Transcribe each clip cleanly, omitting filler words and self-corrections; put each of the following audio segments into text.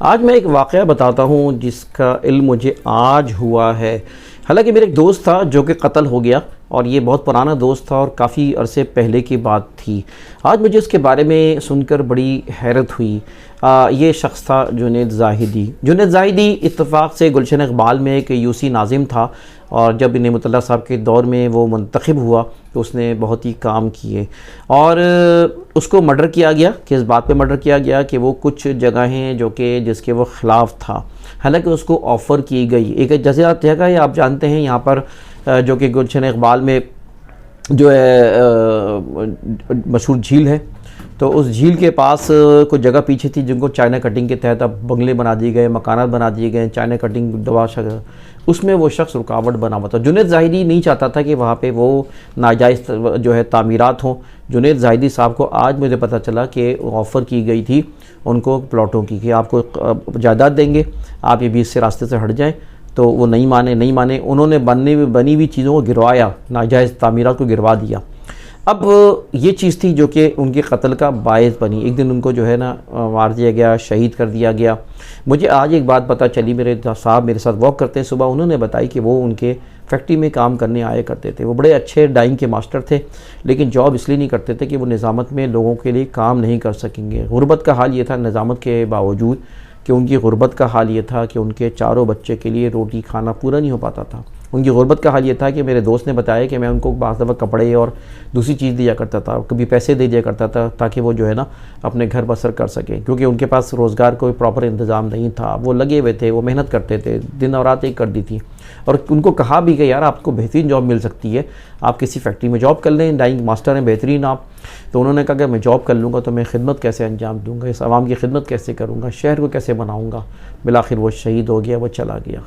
आज मैं एक वाक़या बताता हूँ जिसका इल्म मुझे आज हुआ है। हालांकि मेरा एक दोस्त था जो कि कत्ल हो गया, और ये बहुत पुराना दोस्त था और काफ़ी अरसे पहले की बात थी। आज मुझे उसके बारे में सुनकर बड़ी हैरत हुई। ये शख्स था जुनैद ज़ाहिदी। जुनैद ज़ाहिदी इत्तफ़ाक़ से गुलशन इक़बाल में एक यूसी नाज़िम था, और जब नेमतुल्लाह साहब के दौर में वो मुंतखब हुआ तो उसने बहुत ही काम किए, और उसको मर्डर किया गया। किस बात पे मर्डर किया गया कि वो कुछ जगहें जो कि जिसके वो ख़िलाफ़ था। हालांकि उसको ऑफ़र की गई एक जगह है, आप जानते हैं यहाँ पर जो कि गुलशन इक़बाल में जो है मशहूर झील है, तो उस झील के पास कुछ जगह पीछे थी जिनको चाइना कटिंग के तहत अब बंगले बना दिए गए, मकानात बना दिए गए, चाइना कटिंग दवा उसमें वो शख्स रुकावट बना हुआ था। जुनैद ज़ाहिदी नहीं चाहता था कि वहाँ पे वो नाजायज़ जो है तामीरात हों। जुनैद ज़ाहिदी साहब को आज मुझे पता चला कि ऑफ़र की गई थी उनको प्लॉटों की कि आपको जायदाद देंगे, आप ये बीच से रास्ते से हट जाएँ। तो वो नहीं माने। उन्होंने बनी हुई चीज़ों को गिरवाया, नाजायज़ तामीरात को गिरवा दिया। अब ये चीज़ थी जो कि उनके कत्ल का बायस बनी। एक दिन उनको जो है ना मार दिया गया, शहीद कर दिया गया। मुझे आज एक बात पता चली, मेरे साहब मेरे साथ वॉक करते हैं सुबह, उन्होंने बताई कि वो उनके फैक्ट्री में काम करने आया करते थे। वो बड़े अच्छे डाइंग के मास्टर थे, लेकिन जॉब इसलिए नहीं करते थे कि वो निज़ामत में लोगों के लिए काम नहीं कर सकेंगे। गुर्बत का हाल ये था निज़ामत के बावजूद कि उनकी गुर्बत का हाल ये था कि उनके चारों बच्चे के लिए रोटी खाना पूरा नहीं हो पाता था। उनकी गुर्बत का हाल ये था कि मेरे दोस्त ने बताया कि मैं उनको बाज़ दफ़ा कपड़े और दूसरी चीज़ दिया करता था, कभी पैसे दे दिया करता था ताकि वो जो है ना अपने घर बसर कर सके, क्योंकि उनके पास रोज़गार कोई प्रॉपर इंतज़ाम नहीं था। वो लगे हुए थे, वो मेहनत करते थे, दिन और रात एक कर दी थी। और उनको कहा भी कि यार आपको बेहतरीन जॉब मिल सकती है, आप किसी फैक्ट्री में जॉब कर लें, डाइंग मास्टर हैं बेहतरीन आप। तो उन्होंने कहा कि मैं जॉब कर लूँगा तो मैं खिदमत कैसे अंजाम दूँगा, इस आवाम की खिदमत कैसे करूँगा, शहर को कैसे बनाऊँगा। बिलाखिर वो शहीद हो गया, वो चला गया।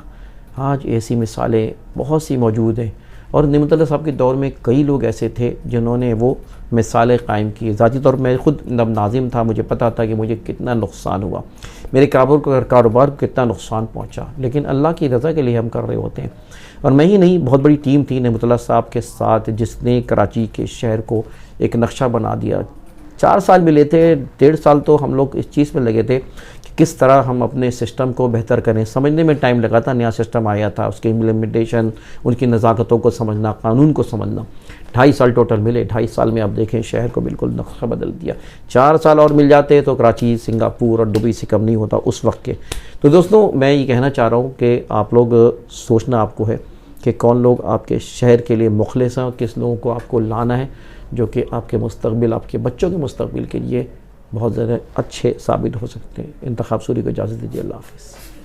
आज ऐसी मिसालें बहुत सी मौजूद हैं, और नेमतुल्लाह साहब के दौर में कई लोग ऐसे थे जिन्होंने वो मिसालें कायम की। ज़ाती तौर पर मैं ख़ुद जब नाज़िम था मुझे पता था कि मुझे कितना नुकसान हुआ, मेरे कारोबार को कितना नुकसान पहुंचा, लेकिन अल्लाह की रज़ा के लिए हम कर रहे होते हैं। और मैं ही नहीं, बहुत बड़ी टीम थी नेमतुल्लाह साहब के साथ जिसने कराची के शहर को एक नक्शा बना दिया। 4 साल मिले थे, 1.5 साल तो हम लोग इस चीज़ में लगे थे कि किस तरह हम अपने सिस्टम को बेहतर करें। समझने में टाइम लगा था, नया सिस्टम आया था, उसके इम्प्लीमेंटेशन, उनकी नज़ाकतों को समझना, कानून को समझना। 2.5 साल टोटल मिले। 2.5 साल में आप देखें शहर को बिल्कुल नक्शा बदल दिया। 4 साल और मिल जाते तो कराची, सिंगापुर और दुबई से कम नहीं होता उस वक्त के। तो दोस्तों मैं ये कहना चाह रहा हूँ कि आप लोग सोचना आपको है कि कौन लोग आपके शहर के लिए मुखलिस हैं और किस लोगों को आपको लाना है जो कि आपके मुस्तकबिल, आपके बच्चों के मुस्तकबिल के लिए बहुत ज़्यादा अच्छे साबित हो सकते हैं। इंतखाब सूरी को इजाज़त दीजिए। अल्लाह हाफ़िज़।